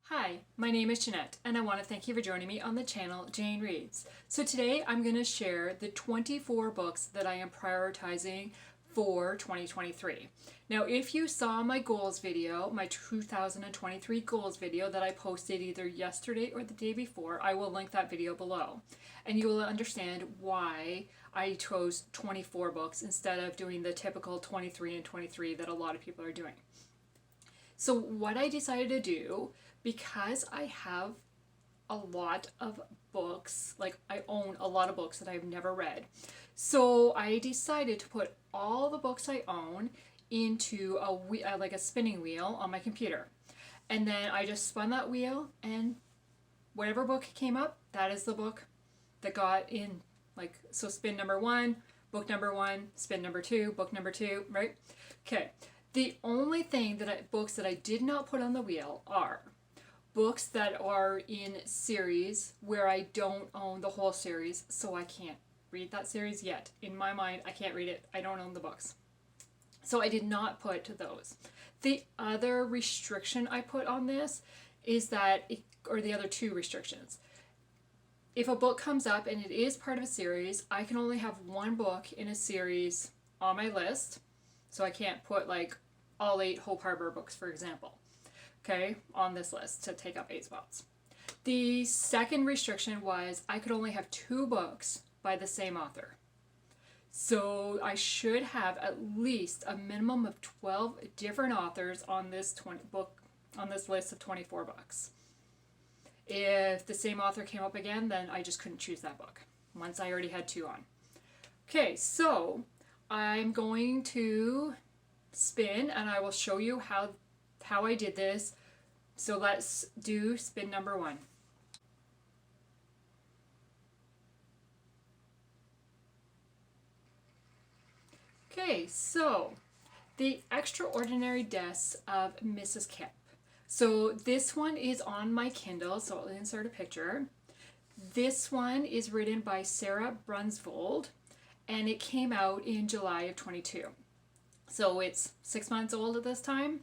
Hi, my name is Jeanette, and I want to thank you for joining me on the channel Jane Reads. So today I'm going to share the 24 books that I am prioritizing for 2023. Now, if you saw my goals video, my 2023 goals video that I posted either yesterday or the day before, I will link that video below. And you will understand why I chose 24 books instead of doing the typical 23 and 23 that a lot of people are doing. So what I decided to do, because I have a lot of books, like I own a lot of books that I've never read, so I decided to put all the books I own into a spinning wheel on my computer. And then I just spun that wheel, and whatever book came up, that is the book that got in, so spin number one, book number one, spin number two, book number two, right? Okay. The only thing books that I did not put on the wheel are books that are in series where I don't own the whole series, so I can't read that series yet. In my mind, I can't read it. I don't own the books. So I did not put those. The other restriction I put on this is or the other two restrictions. If a book comes up and it is part of a series, I can only have one book in a series on my list. So I can't put all 8 Hope Harbor books, for example, okay, on this list to take up 8 spots. The second restriction was I could only have 2 books by the same author. So I should have at least a minimum of 12 different authors on this list of 24 books. If the same author came up again, then I just couldn't choose that book once I already had 2 on. Okay, so I'm going to spin and I will show you how I did this. So let's do spin number 1. Okay, so The Extraordinary Deaths of Mrs. Kipp. So this one is on my Kindle, so I'll insert a picture. This one is written by Sara Brunsvold, and it came out in July of 22. So it's 6 months old at this time.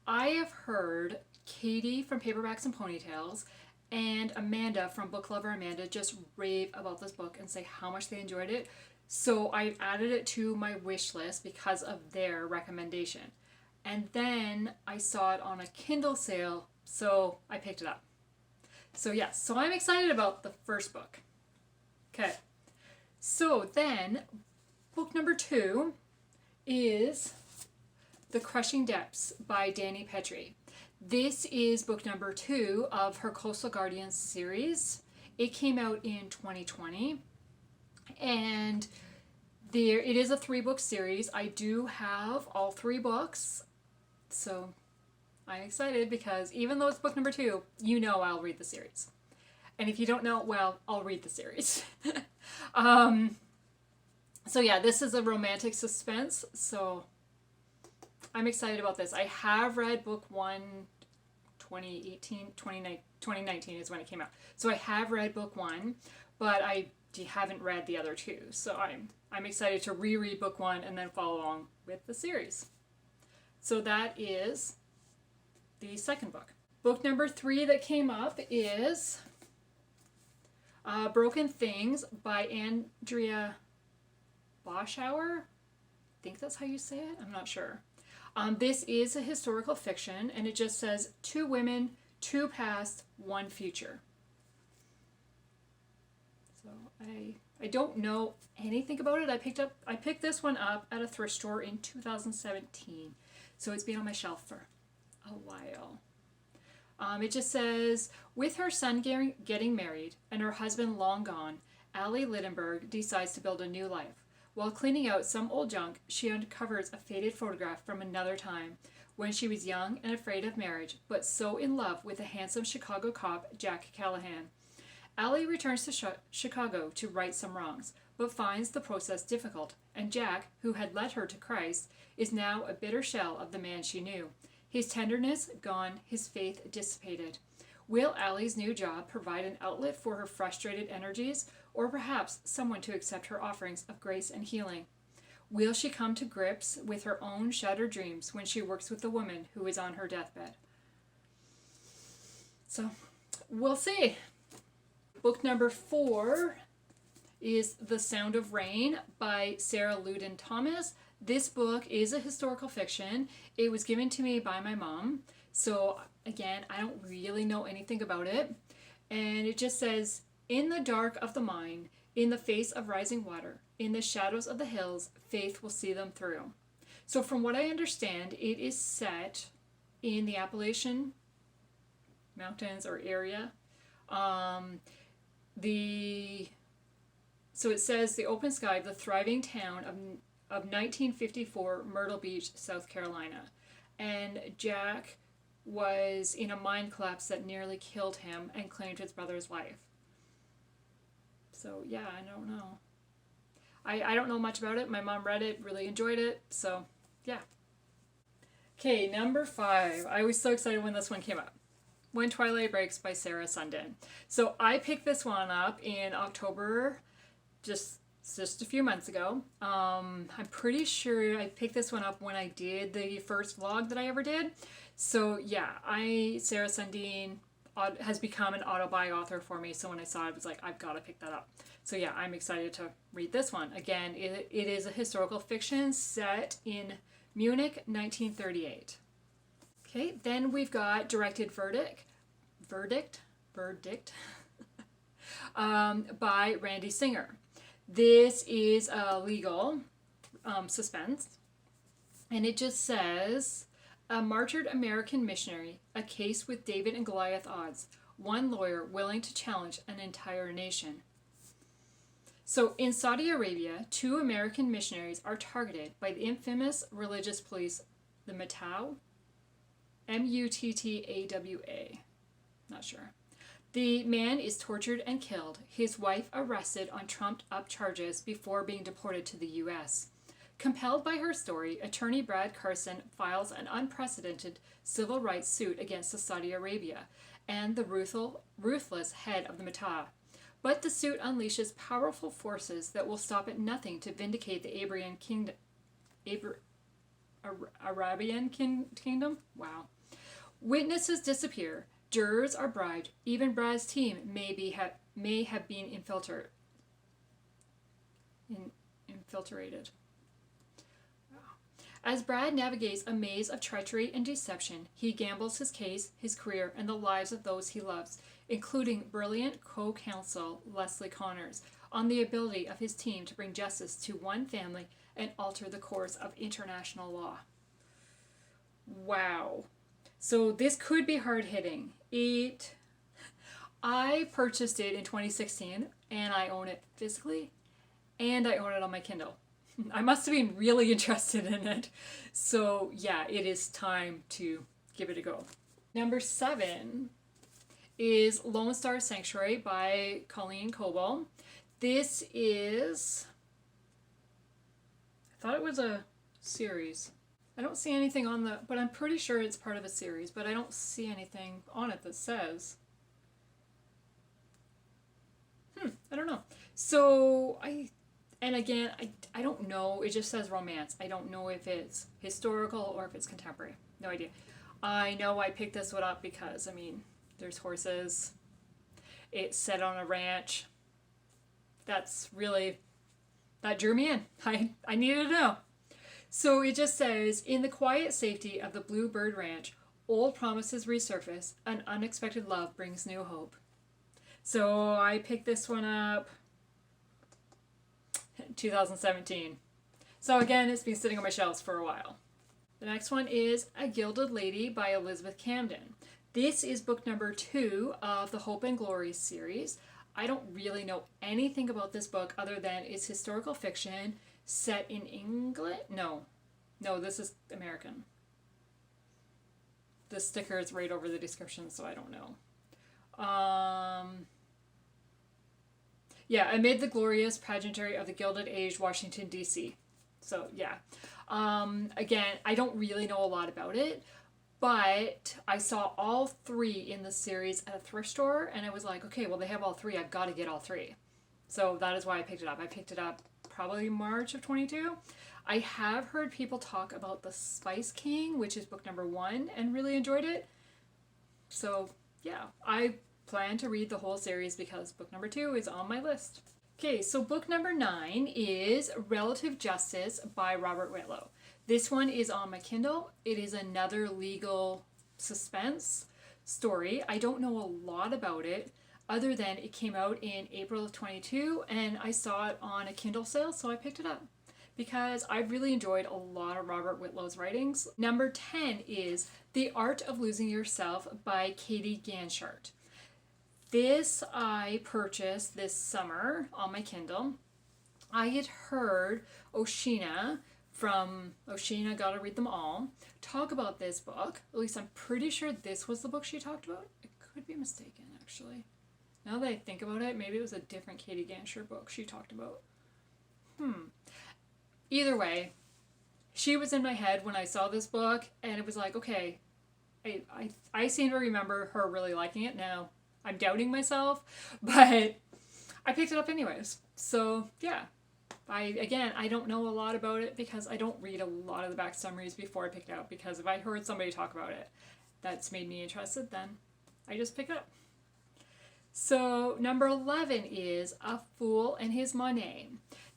I have heard Katie from Paperbacks and Ponytails and Amanda from Book Lover Amanda just rave about this book and say how much they enjoyed it. So I added it to my wish list because of their recommendation. And then I saw it on a Kindle sale, so I picked it up. So yes, so I'm excited about the first book. Okay, so then book number 2 is The Crushing Depths by Dani Petrie. This is book number 2 of her Coastal Guardians series. It came out in 2020, and it is a 3-book series. I do have all 3 books, so I'm excited because even though it's book number 2, you know I'll read the series. And if you don't know, well, I'll read the series. So yeah, this is a romantic suspense, so I'm excited about this. I have read book 1, 2019 is when it came out. So I have read book 1, but I haven't read the other 2. So I'm excited to reread book 1 and then follow along with the series. So that is the second book. Book number 3 that came up is Broken Things by Andrea Boeshaar. I think that's how you say it. I'm not sure. This is a historical fiction, and it just says 2 women, 2 past, 1 future. So I don't know anything about it. I picked this one up at a thrift store in 2017. So it's been on my shelf for a while. It just says, with her son getting married and her husband long gone, Allie Littenberg decides to build a new life. While cleaning out some old junk, she uncovers a faded photograph from another time, when she was young and afraid of marriage, but so in love with the handsome Chicago cop, Jack Callahan. Allie returns to Chicago to right some wrongs, but finds the process difficult, and Jack, who had led her to Christ, is now a bitter shell of the man she knew. His tenderness gone, his faith dissipated. Will Allie's new job provide an outlet for her frustrated energies, or perhaps someone to accept her offerings of grace and healing? Will she come to grips with her own shattered dreams when she works with the woman who is on her deathbed? So we'll see. Book number 4 is The Sound of Rain by Sara Loudin Thomas. This book is a historical fiction. It was given to me by my mom. So again, I don't really know anything about it. And it just says, in the dark of the mine, in the face of rising water, in the shadows of the hills, faith will see them through. So from what I understand, it is set in the Appalachian Mountains or area. So it says the open sky of the thriving town of 1954 Myrtle Beach, South Carolina. And Jack was in a mine collapse that nearly killed him and claimed his brother's life. So yeah, I don't know. I don't know much about it. My mom read it, really enjoyed it. So yeah. Okay, number 5. I was so excited when this one came up. When Twilight Breaks by Sara Sundin. So I picked this one up in October, just a few months ago. I'm pretty sure I picked this one up when I did the first vlog that I ever did. So yeah, Sara Sundin has become an auto-buy author for me. So when I saw it, I was like, I've got to pick that up. So yeah, I'm excited to read this one. Again, it is a historical fiction set in Munich, 1938. Okay, then we've got Directed Verdict by Randy Singer. This is a legal suspense, and it just says, a martyred American missionary, a case with David and Goliath odds, one lawyer willing to challenge an entire nation. So in Saudi Arabia, 2 American missionaries are targeted by the infamous religious police, the Muttawa, Muttawa, not sure. The man is tortured and killed, his wife arrested on trumped-up charges before being deported to the U.S. Compelled by her story, attorney Brad Carson files an unprecedented civil rights suit against Saudi Arabia and the ruthless head of the Muttawa. But the suit unleashes powerful forces that will stop at nothing to vindicate the Arabian Kingdom? Wow. Witnesses disappear. Jurors are bribed. Even Brad's team may have been infiltrated. Wow. As Brad navigates a maze of treachery and deception, he gambles his case, his career, and the lives of those he loves, including brilliant co-counsel Leslie Connors, on the ability of his team to bring justice to one family and alter the course of international law. Wow. So this could be hard-hitting. I purchased it in 2016, and I own it physically, and I own it on my Kindle. I must have been really interested in it. So yeah, it is time to give it a go. Number 7 is Lonestar Sanctuary by Colleen Coble. This is, I thought it was a series. I don't see anything on the, but I'm pretty sure it's part of a series, but I don't see anything on it that says. I don't know. So I don't know. It just says romance. I don't know if it's historical or if it's contemporary. No idea. I know I picked this one up because, I mean, there's horses. It's set on a ranch. That drew me in. I needed to know. So it just says, in the quiet safety of the Bluebird Ranch, old promises resurface, an unexpected love brings new hope. So I picked this one up in 2017. So again, it's been sitting on my shelves for a while. The next one is A Gilded Lady by Elizabeth Camden. This is book number 2 of the Hope and Glory series. I don't really know anything about this book other than it's historical fiction set in England. No, this is American. The sticker is right over the description, so I don't know. Yeah, amid the glorious pageantry of the Gilded Age, Washington, D.C. So, yeah. Again, I don't really know a lot about it, but I saw all 3 in the series at a thrift store, and I was like, okay, well, they have all 3. I've got to get all 3. So that is why I picked it up. I picked it up probably March of 22. I have heard people talk about The Spice King, which is book number 1, and really enjoyed it. So yeah, I plan to read the whole series because book number 2 is on my list. Okay, so book number 9 is Relative Justice by Robert Whitlow. This one is on my Kindle. It is another legal suspense story. I don't know a lot about it other than it came out in April of 22 and I saw it on a Kindle sale, so I picked it up because I really enjoyed a lot of Robert Whitlow's writings. Number 10 is The Art of Losing Yourself by Katie Ganshert. This I purchased this summer on my Kindle. I had heard Oshina from Oshina Gotta Read Them All talk about this book. At least I'm pretty sure this was the book she talked about. I could be mistaken, actually. Now that I think about it, maybe it was a different Katie Ganshert book she talked about. Either way, she was in my head when I saw this book, and it was like, okay, I seem to remember her really liking it. Now, I'm doubting myself, but I picked it up anyways. So, yeah. I don't know a lot about it because I don't read a lot of the back summaries before I pick it up, because if I heard somebody talk about it that's made me interested, then I just pick it up. So, number 11 is A Fool and His Monet.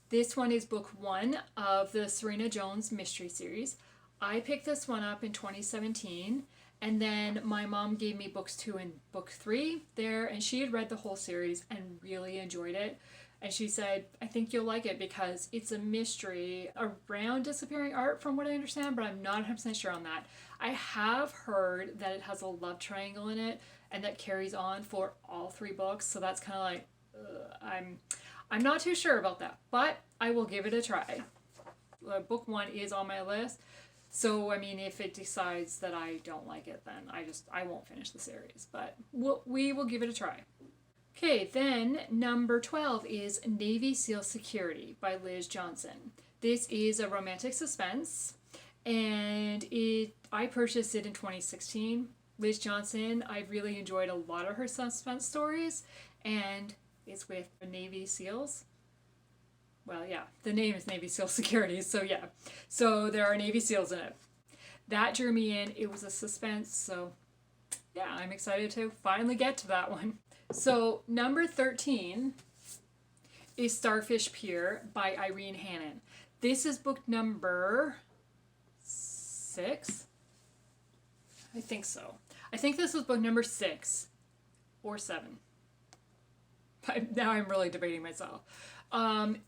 This one is book 1 of the Serena Jones mystery series. I picked this one up in 2017, and then my mom gave me books 2 and book 3 there, and she had read the whole series and really enjoyed it. And she said, I think you'll like it because it's a mystery around disappearing art from what I understand, but I'm not 100% sure on that. I have heard that it has a love triangle in it and that carries on for all 3 books, so that's kind of like, I'm not too sure about that, but I will give it a try. Book 1 is on my list, so I mean, if it decides that I don't like it, then I won't finish the series, but we will give it a try. Okay, then number 12 is Navy SEAL Security by Liz Johnson. This is a romantic suspense, and I purchased it in 2016. Liz Johnson, I really enjoyed a lot of her suspense stories, and it's with Navy SEALs. Well, yeah, the name is Navy SEAL Security, so yeah. So there are Navy SEALs in it. That drew me in. It was a suspense, so yeah, I'm excited to finally get to that one. So number 13 is Starfish Pier by Irene Hannon. This is book number 6. I think so. I think this was book number 6 or 7. Now I'm really debating myself.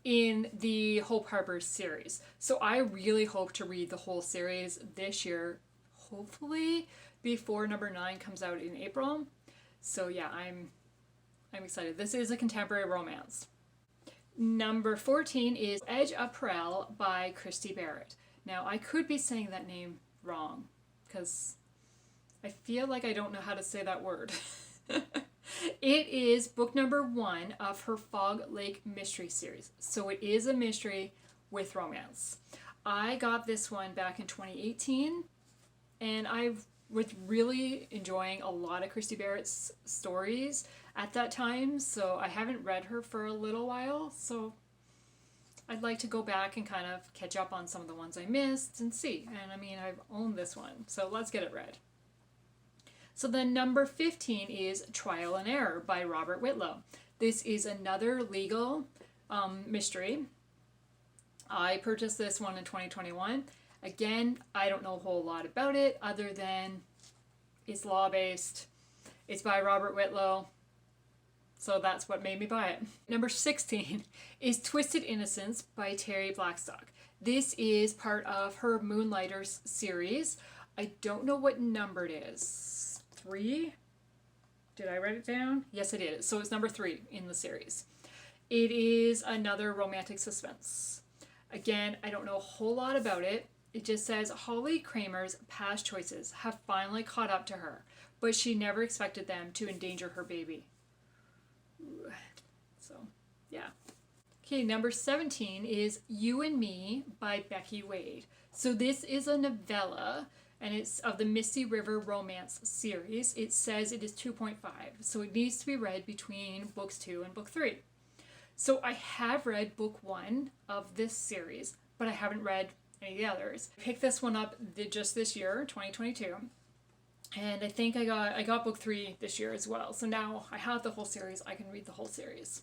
In the Hope Harbor series. So I really hope to read the whole series this year, hopefully before number 9 comes out in April. So yeah, I'm excited. This is a contemporary romance. Number 14 is Edge of Peril by Christy Barritt. Now, I could be saying that name wrong because I feel like I don't know how to say that word. It is book number 1 of her Fog Lake mystery series. So it is a mystery with romance. I got this one back in 2018, and I was really enjoying a lot of Christy Barritt's stories at that time, so I haven't read her for a little while, so I'd like to go back and kind of catch up on some of the ones I missed and see. And I mean, I've owned this one, so let's get it read. So then number 15 is Trial and Error by Robert Whitlow. This is another legal mystery. I purchased this one in 2021. Again, I don't know a whole lot about it other than it's law-based. It's by Robert Whitlow. So that's what made me buy it. Number 16 is Twisted Innocence by Terri Blackstock. This is part of her Moonlighters series. I don't know what number it is. 3? Did I write it down? Yes, I did. So it's number 3 in the series. It is another romantic suspense. Again, I don't know a whole lot about it. It just says Holly Kramer's past choices have finally caught up to her, but she never expected them to endanger her baby. So, yeah. Okay, number 17 is You and Me by Becky Wade. So this is a novella, and it's of the Misty River Romance series. It says it is 2.5, so it needs to be read between books 2 and book 3. So I have read book 1 of this series, but I haven't read any of the others. I picked this one up just this year, 2022. And I think I got book 3 this year as well. So now I have the whole series. I can read the whole series.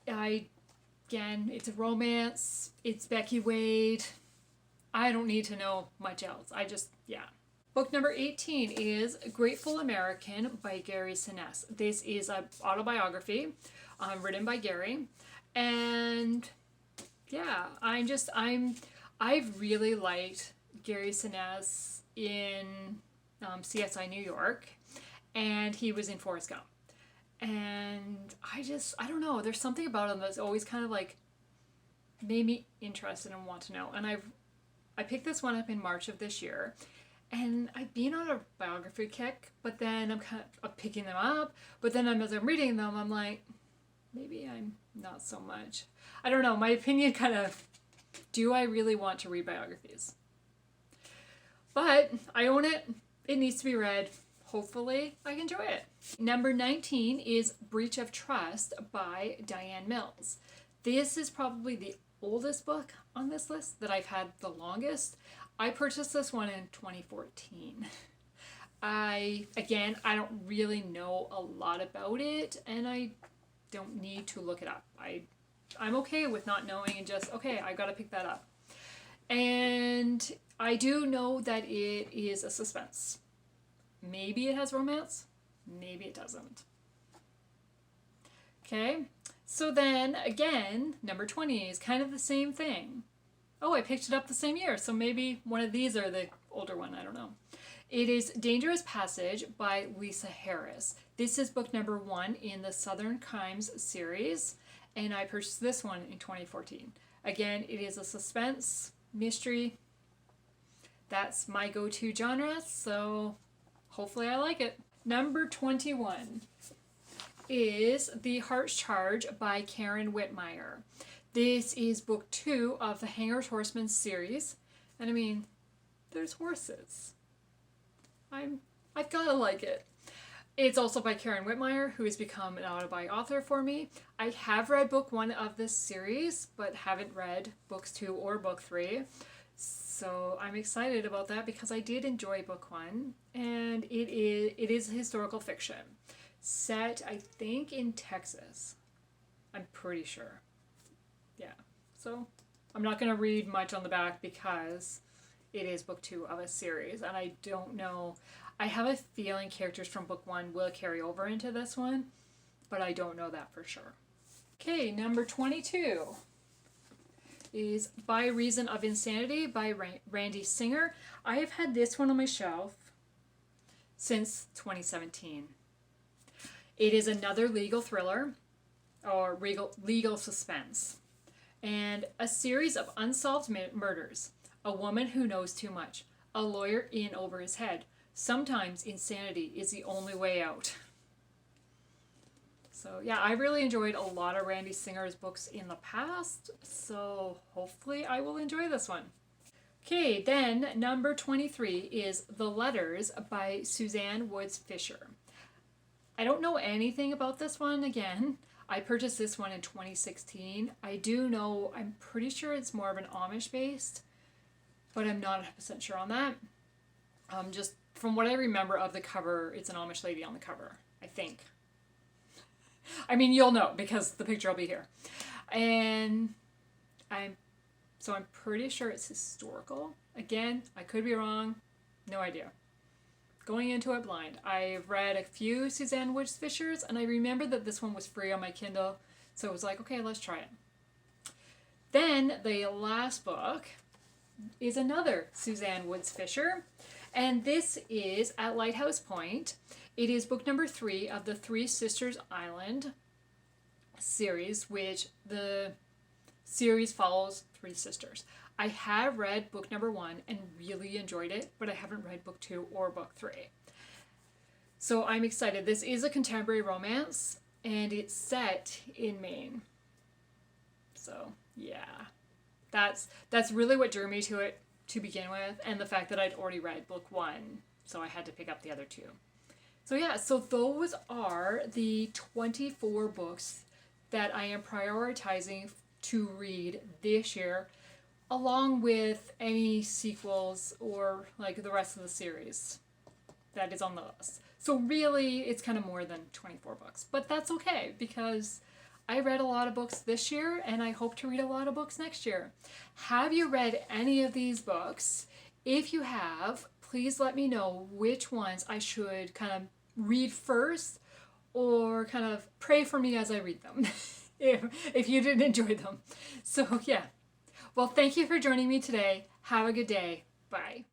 Again, it's a romance. It's Becky Wade. I don't need to know much else. Yeah. Book number 18 is Grateful American by Gary Sinise. This is an autobiography written by Gary. And yeah, I've really liked Gary Sinise in CSI New York, and he was in Forrest Gump. And I don't know, there's something about him that's always kind of like made me interested and want to know. And I picked this one up in March of this year, and I've been on a biography kick, but then I'm kind of picking them up, but then as I'm reading them, I'm like, maybe I'm not so much. I don't know, my opinion kind of, do I really want to read biographies? But I own it. It needs to be read. Hopefully I can enjoy it. Number 19 is Breach of Trust by DiAnn Mills. This is probably the oldest book on this list that I've had the longest. I purchased this one in 2014. I don't really know a lot about it, and I don't need to look it up. I'm okay with not knowing and just, okay, I gotta pick that up. And I do know that it is a suspense. Maybe it has romance, maybe it doesn't. Okay, so then again, number 20 is kind of the same thing. Oh, I picked it up the same year, so maybe one of these are the older one, I don't know. It is Dangerous Passage by Lisa Harris. This is book number 1 in the Southern Crimes series, and I purchased this one in 2014. Again, it is a suspense, mystery. That's my go-to genre, so hopefully I like it. Number 21 is The Heart's Charge by Karen Witmeyer. This is book 2 of the Hanger's Horsemen series. And I mean, there's horses. I've gotta like it. It's also by Karen Witmeyer, who has become an autobiography author for me. I have read book 1 of this series, but haven't read books 2 or book 3. So I'm excited about that because I did enjoy book 1, and it is historical fiction. Set, I think, in Texas. I'm pretty sure. Yeah. So I'm not going to read much on the back because it is book 2 of a series, and I don't know. I have a feeling characters from book 1 will carry over into this one, but I don't know that for sure. Okay, number 22 is By Reason of Insanity by Randy Singer. I have had this one on my shelf since 2017. It is another legal thriller or legal suspense and a series of unsolved murders. A woman who knows too much. A lawyer in over his head. Sometimes insanity is the only way out. So yeah, I really enjoyed a lot of Randy Singer's books in the past, so hopefully I will enjoy this one. Okay, then number 23 is The Letters by Suzanne Woods Fisher. I don't know anything about this one again. I purchased this one in 2016. I do know, I'm pretty sure it's more of an Amish based, but I'm not 100% sure on that. Just from what I remember of the cover, it's an Amish lady on the cover, I think. I mean, you'll know because the picture will be here. And I'm pretty sure it's historical. Again, I could be wrong. No idea. Going into it blind. I've read a few Suzanne Woods Fishers, and I remember that this one was free on my Kindle. So it was like, okay, let's try it. Then the last book is another Suzanne Woods Fisher. And this is At Lighthouse Point. It is book number 3 of the Three Sisters Island series, which the series follows 3 sisters. I have read book number 1 and really enjoyed it, but I haven't read book 2 or book 3. So I'm excited. This is a contemporary romance, and it's set in Maine. So yeah, that's really what drew me to it to begin with, and the fact that I'd already read book 1, so I had to pick up the other 2. So yeah, so those are the 24 books that I am prioritizing to read this year, along with any sequels or like the rest of the series. that is on the list. So really, it's kind of more than 24 books. But that's okay, because I read a lot of books this year, and I hope to read a lot of books next year. Have you read any of these books? If you have, please let me know which ones I should kind of read first, or kind of pray for me as I read them, if you didn't enjoy them. So yeah. Well, thank you for joining me today. Have a good day. Bye.